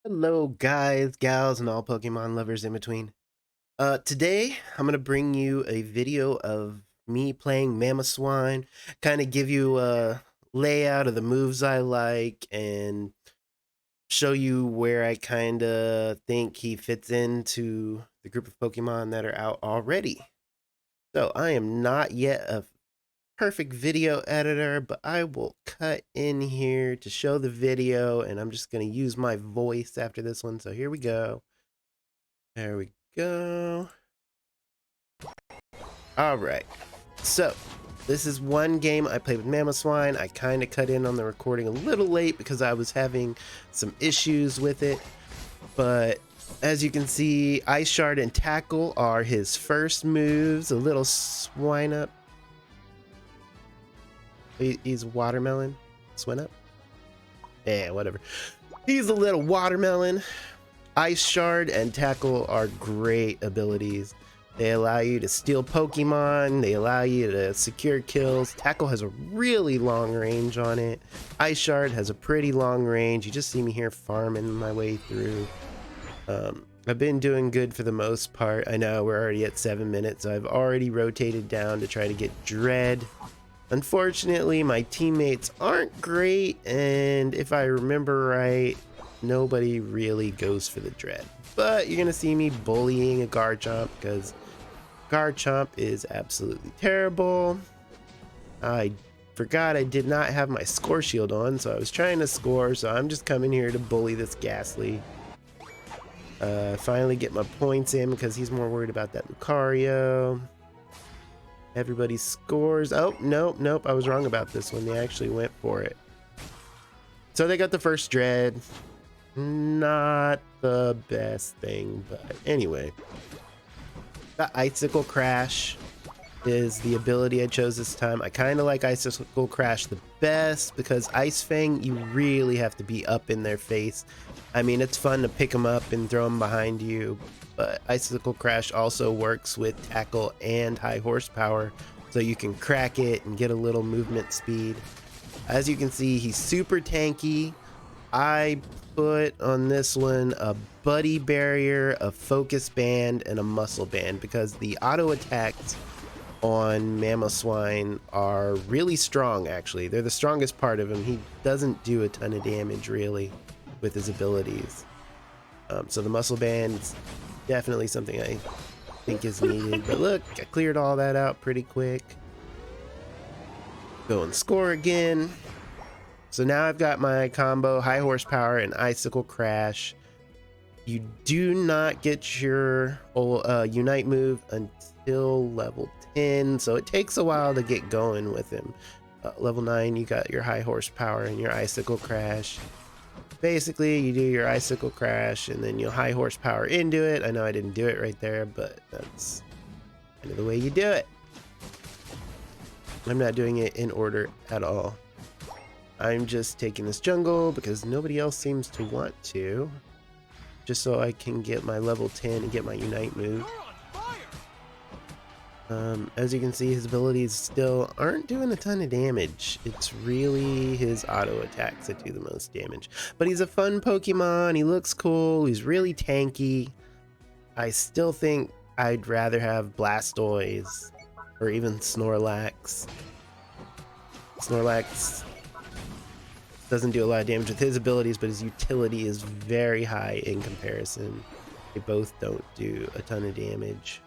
Hello guys, gals, and all Pokemon lovers in between. Today I'm gonna bring you a video of me playing Mamoswine, kind of give you a layout of the moves I like and show you where I kind of think he fits into the group of Pokemon that are out already. So I am not yet a perfect video editor, but I will cut in here to show the video, and I'm just gonna use my voice after this one. So here we go. There we go. All right. So this is one game I played with Mamoswine. I kind of cut in on the recording a little late because I was having some issues with it. But as you can see, Ice Shard and Tackle are his first moves. A little swine up. He's watermelon. Swine up? Yeah, whatever. He's a little watermelon. Ice Shard and Tackle are great abilities. They allow you to steal Pokemon. They allow you to secure kills. Tackle has a really long range on it. Ice Shard has a pretty long range. You just see me here farming my way through. I've been doing good for the most part. I know we're already at 7 minutes, so I've already rotated down to try to get Dread. Unfortunately, my teammates aren't great, and if I remember right, nobody really goes for the Dread. But you're gonna see me bullying a Garchomp because Garchomp is absolutely terrible. I forgot I did not have my score shield on, so I was trying to score, so I'm just coming here to bully this Ghastly. Finally get my points in because he's more worried about that Lucario. Everybody scores. Oh, nope, I was wrong about this one. They actually went for it. So they got the first Dread. Not the best thing, but anyway. The Icicle Crash is the ability I chose this time. I kind of like Icicle Crash the best because Ice Fang, you really have to be up in their face. I mean, it's fun to pick them up and throw them behind you, but Icicle Crash also works with Tackle and high horsepower, so you can crack it and get a little movement speed. As you can see, he's super tanky. I put on this one a buddy barrier, a focus band, and a muscle band because the auto attacks on Mamoswine are really strong. Actually, they're the strongest part of him. He doesn't do a ton of damage really with his abilities, so the muscle band is definitely something I think is needed. But look, I cleared all that out pretty quick. Go and score again. So now I've got my combo, high horsepower and Icicle Crash. You do not get your Unite move until level 10, so it takes a while to get going with him. Level 9, you got your high horsepower and your Icicle Crash. Basically, you do your Icicle Crash and then you'll high horsepower into it. I know I didn't do it right there, but that's kind of the way you do it. I'm not doing it in order at all. I'm just taking this jungle because nobody else seems to want to, just so I can get my level 10 and get my Unite move. As you can see, his abilities still aren't doing a ton of damage. It's really his auto attacks that do the most damage. But he's a fun Pokemon, he looks cool, he's really tanky. I still think I'd rather have Blastoise or even Snorlax. Snorlax doesn't do a lot of damage with his abilities, but his utility is very high in comparison. They both don't do a ton of damage.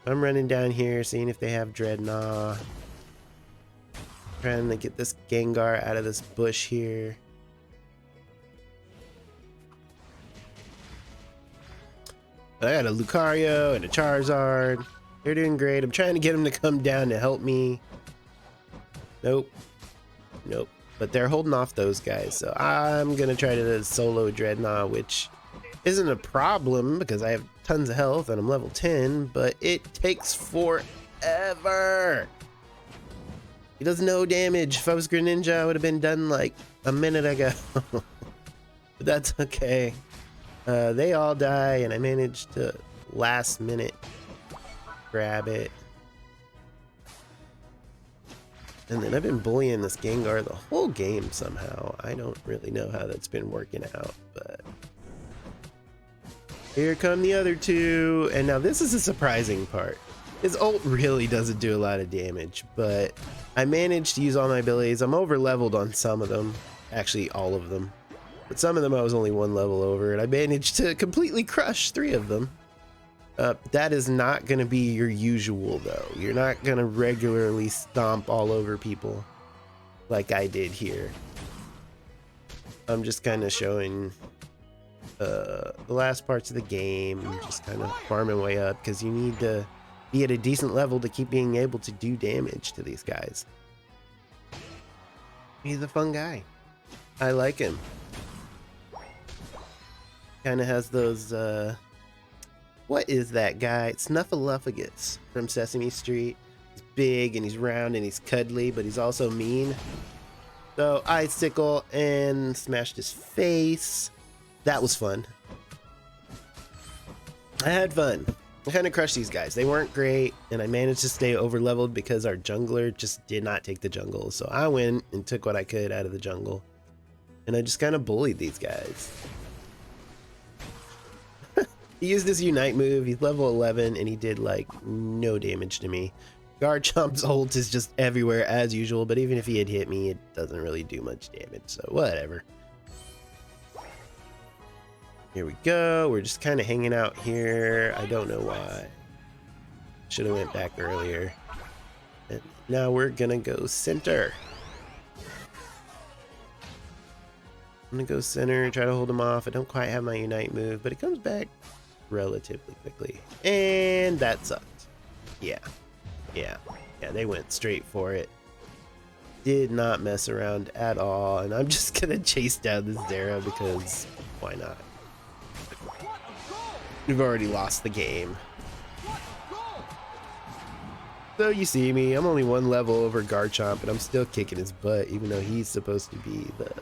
I'm running down here, seeing if they have Dreadnought. Trying to get this Gengar out of this bush here. But I got a Lucario and a Charizard. They're doing great. I'm trying to get them to come down to help me. Nope. But they're holding off those guys, so I'm gonna try to solo Dreadnought, which isn't a problem because I have tons of health and I'm level 10, but it takes forever. He does no damage. If I was Greninja, I would have been done like a minute ago. But that's okay. They all die and I managed to last minute grab it. And then I've been bullying this Gengar the whole game somehow. I don't really know how that's been working out, but here come the other two. And now this is a surprising part. His ult really doesn't do a lot of damage, but I managed to use all my abilities. I'm over leveled on some of them, actually all of them, but some of them I was only one level over, and I managed to completely crush 3 of them. That is not going to be your usual though. You're not going to regularly stomp all over people like I did here. I'm just kind of showing the last parts of the game, just kind of farming way up, because you need to be at a decent level to keep being able to do damage to these guys. He's a fun guy. I like him. Kind of has those what is that guy? Snuffleupagus from Sesame Street. He's big and he's round and he's cuddly, but he's also mean. So Icicle and smashed his face. That was fun. I had fun. I kind of crushed these guys. They weren't great, and I managed to stay over leveled because our jungler just did not take the jungle. So I went and took what I could out of the jungle, and I just kind of bullied these guys. He used his Unite move. He's level 11, and he did like no damage to me. Garchomp's ult is just everywhere as usual, but even if he had hit me, it doesn't really do much damage, so whatever. Here we go. We're just kind of hanging out here. I don't know why. Should have went back earlier. And now we're gonna go center. I'm gonna go center, try to hold him off. I don't quite have my Unite move, but it comes back relatively quickly. And that sucked. Yeah, they went straight for it. Did not mess around at all, and I'm just gonna chase down this Zera because why not? We've already lost the game. So you see me, I'm only one level over Garchomp, and I'm still kicking his butt, even though he's supposed to be the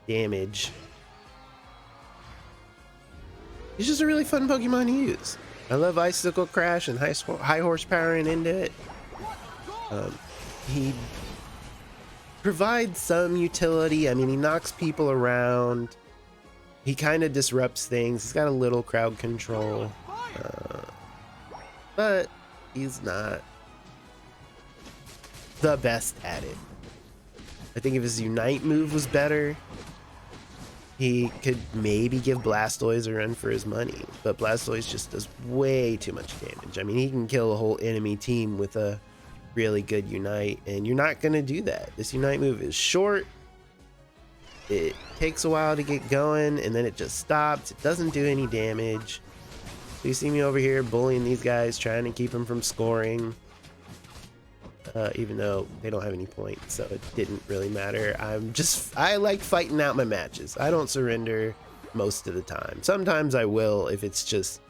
damage. He's just a really fun Pokemon to use. I love Icicle Crash and high horsepowering into it. He provides some utility. I mean, he knocks people around. He kind of disrupts things. He's got a little crowd control. But he's not the best at it. I think if his Unite move was better, he could maybe give Blastoise a run for his money, but Blastoise just does way too much damage. I mean, he can kill a whole enemy team with a really good Unite, and you're not going to do that. This Unite move is short. It takes a while to get going, and then it just stops. It doesn't do any damage. So you see me over here bullying these guys, trying to keep them from scoring. Even though they don't have any points, so it didn't really matter. I like fighting out my matches. I don't surrender most of the time. Sometimes I will if it's just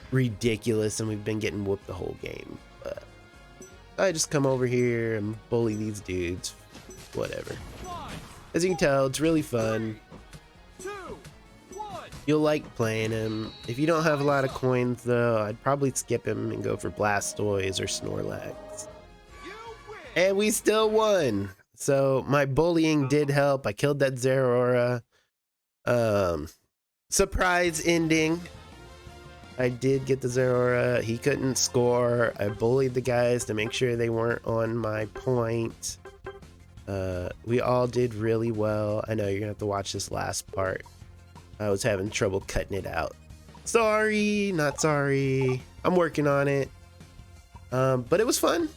ridiculous and we've been getting whooped the whole game. But I just come over here and bully these dudes. Whatever. As you can tell, it's really fun. You'll like playing him. If you don't have a lot of coins though, I'd probably skip him and go for Blastoise or Snorlax. And we still won. So my bullying did help. I killed that Zeraora. Surprise ending. I did get the Zeraora. He couldn't score. I bullied the guys to make sure they weren't on my point. We all did really well. I know you're gonna have to watch this last part. I was having trouble cutting it out. Sorry, not sorry. I'm working on it. But it was fun.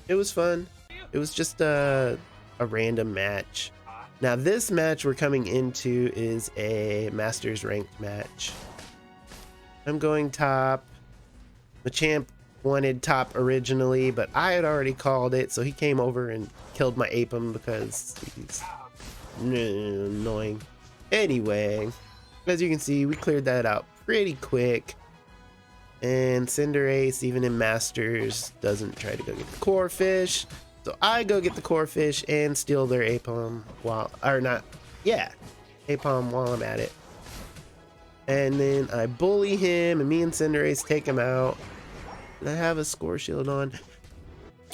It was fun. It was just a random match. Now this match we're coming into is a Masters ranked match. I'm going top. Machamp wanted top originally, but I had already called it, so he came over and killed my Apom because he's annoying. Anyway, as you can see, we cleared that out pretty quick. And Cinderace, even in Masters, doesn't try to go get the core fish. So I go get the core fish and steal their Apom while, or not, yeah, Apom while I'm at it. And then I bully him, and me and Cinderace take him out. And I have a score shield on.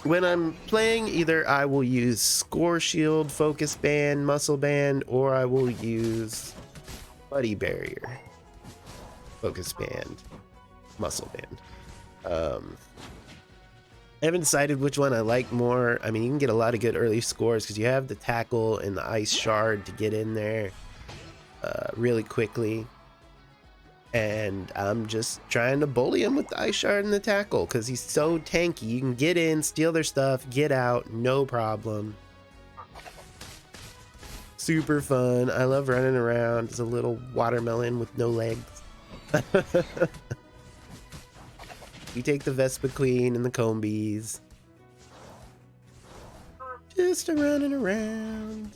when I'm playing, either I will use Score Shield, Focus Band, Muscle Band, or I will use Buddy Barrier, Focus Band, Muscle Band. I haven't decided which one I like more. I mean, you can get a lot of good early scores because you have the tackle and the ice shard to get in there really quickly. And I'm just trying to bully him with the ice shard and the tackle because he's so tanky. You can get in, steal their stuff, get out, no problem. Super fun. I love running around as a little watermelon with no legs. We take the Vespa Queen and the Combies. Just a running around.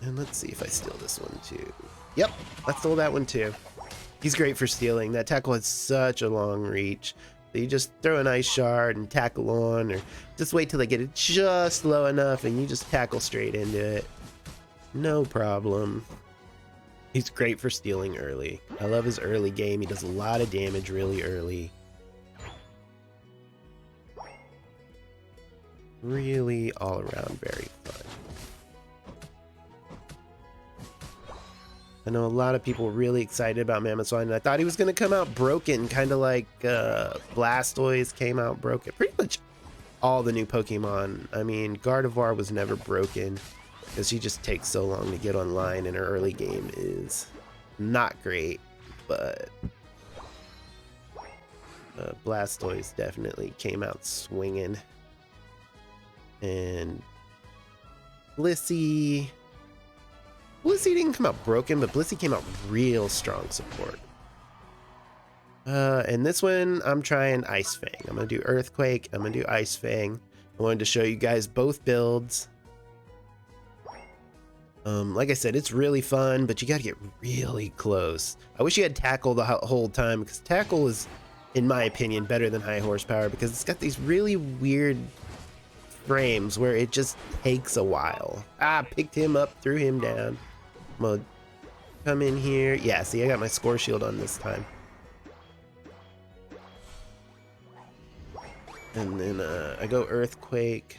And let's see if I steal this one too. Yep, I stole that one too. He's great for stealing. That tackle has such a long reach. So you just throw an ice shard and tackle on, or just wait till they get it just low enough and you just tackle straight into it. No problem. He's great for stealing early. I love his early game. He does a lot of damage really early. Really all around very fun. I know a lot of people were really excited about Mamoswine, and I thought he was going to come out broken, kind of like Blastoise came out broken. Pretty much all the new Pokemon. I mean, Gardevoir was never broken because she just takes so long to get online, and her early game is not great, but Blastoise definitely came out swinging. And Blissey didn't come out broken, but Blissey came out real strong support. And this one, I'm trying Ice Fang. I'm going to do Earthquake. I'm going to do Ice Fang. I wanted to show you guys both builds. Like I said, it's really fun, but you got to get really close. I wish you had Tackle the whole time, because Tackle is, in my opinion, better than High Horsepower, because it's got these really weird frames where it just takes a while. Picked him up, threw him down. I'm gonna come in here. Yeah, see, I got my Score Shield on this time. And then I go Earthquake.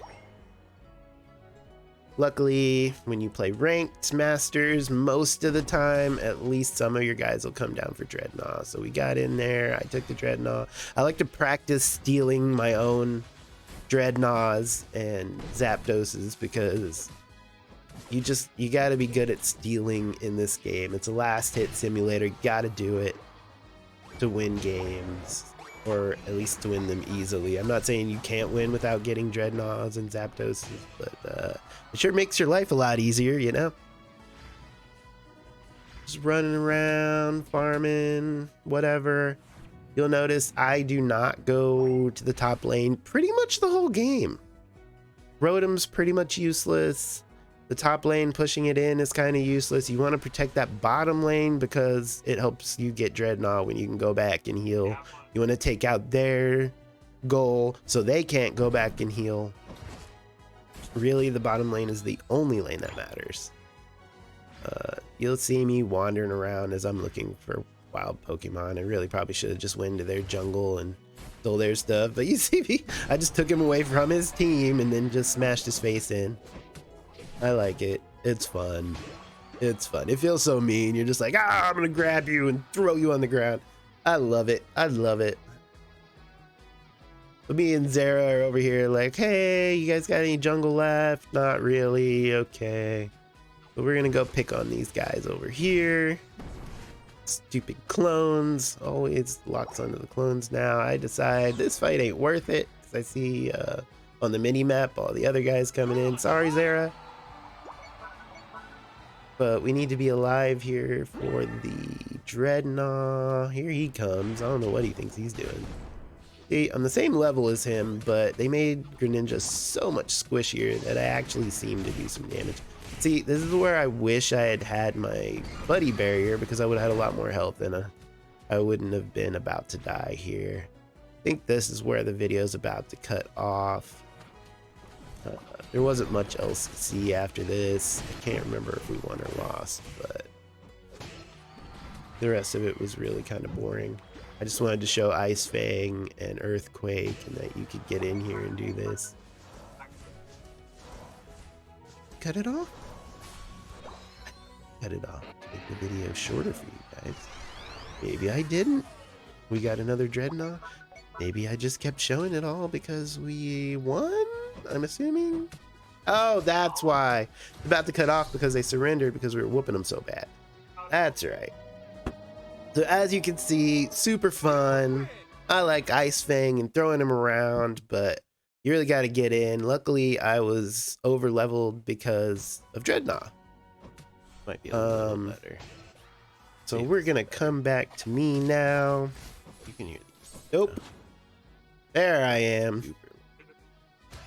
Luckily, when you play ranked masters, most of the time, at least some of your guys will come down for Dreadnought. So we got in there. I took the Dreadnought. I like to practice stealing my own Dreadnoughts and Zapdoses because you got to be good at stealing in this game. It's a last hit simulator. You got to do it to win games, or at least to win them easily. I'm not saying you can't win without getting Dreadnoughts and Zapdoses, but it sure makes your life a lot easier, you know? Just running around, farming, whatever. You'll notice I do not go to the top lane pretty much the whole game. Rotom's pretty much useless. The top lane pushing it in is kind of useless. You want to protect that bottom lane because it helps you get Dreadnought when you can go back and heal. You want to take out their goal so they can't go back and heal. Really, the bottom lane is the only lane that matters. You'll see me wandering around as I'm looking for wild Pokemon. I really probably should have just went into their jungle and stole their stuff, but you see me, I just took him away from his team and then just smashed his face in. I like it. It's fun. It's fun. It feels so mean. You're just like, I'm gonna grab you and throw you on the ground. I love it. I love it. But me and Zara are over here like, hey, you guys got any jungle left? Not really. Okay. But we're gonna go pick on these guys over here. Stupid clones. Always locks onto the clones now. I decide this fight ain't worth it because I see on the mini map all the other guys coming in. Sorry, Zara. But we need to be alive here for the Dreadnought. Here he comes. I don't know what he thinks he's doing. See, I'm the same level as him, but they made Greninja so much squishier that I actually seem to do some damage. See, this is where I wish I had had my Buddy Barrier because I would have had a lot more health and I wouldn't have been about to die here. I think this is where the video's about to cut off. There wasn't much else to see after this. I can't remember if we won or lost, but the rest of it was really kind of boring. I just wanted to show Ice Fang and Earthquake and that you could get in here and do this. Cut it off? Cut it off to make the video shorter for you guys. Maybe I didn't. We got another Dreadnought. Maybe I just kept showing it all because we won, I'm assuming. Oh, that's why. About to cut off because they surrendered because we were whooping them so bad. That's right. So as you can see, super fun. I like Ice Fang and throwing him around, but you really got to get in. Luckily, I was over leveled because of Dreadnought. Might be a little better. So maybe we're gonna come back to me now. You can hear these. Nope. There I am.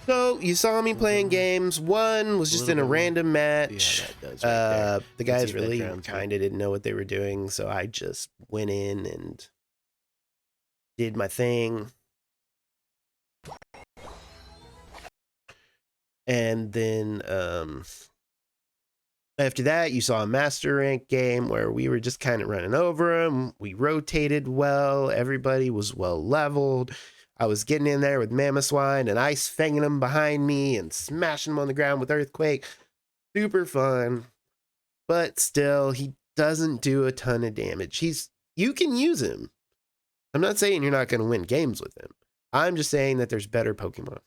So you saw me playing games. One was just in a random match. The guys really kind of didn't know what they were doing, so I just went in and did my thing. And then after that, you saw a master rank game where we were just kind of running over them. We rotated well. Everybody was well leveled. I was getting in there with Mamoswine and Ice Fanging them behind me and smashing them on the ground with Earthquake. Super fun. But still, he doesn't do a ton of damage. You can use him. I'm not saying you're not going to win games with him. I'm just saying that there's better Pokemon.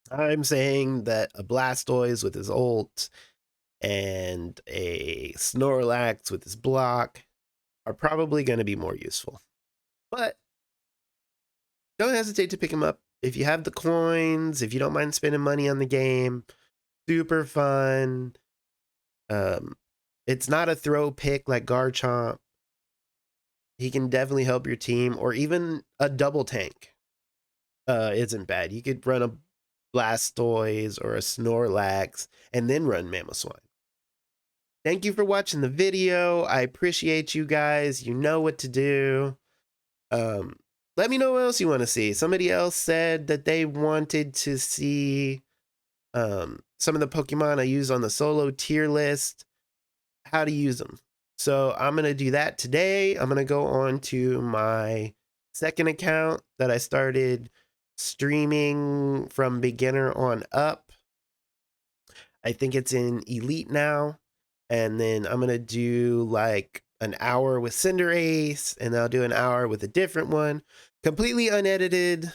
I'm saying that a Blastoise with his ult and a Snorlax with his block are probably going to be more useful. But don't hesitate to pick him up if you have the coins, if you don't mind spending money on the game. Super fun. It's not a throw pick like Garchomp. He can definitely help your team, or even a double tank isn't bad. You could run a Blastoise or a Snorlax and then run Mamoswine. Thank you for watching the video. I appreciate you guys. You know what to do. Let me know what else you want to see. Somebody else said that they wanted to see some of the Pokemon I use on the solo tier list, how to use them. So I'm going to do that today. I'm going to go on to my second account that I started streaming from beginner on up. I think it's in Elite now. And then I'm going to do like an hour with Cinderace, and I'll do an hour with a different one. Completely unedited.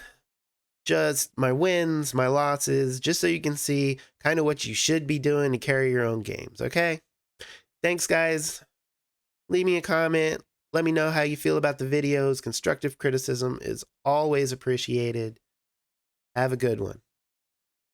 Just my wins, my losses, just so you can see kind of what you should be doing to carry your own games, okay? Thanks, guys. Leave me a comment. Let me know how you feel about the videos. Constructive criticism is always appreciated. Have a good one.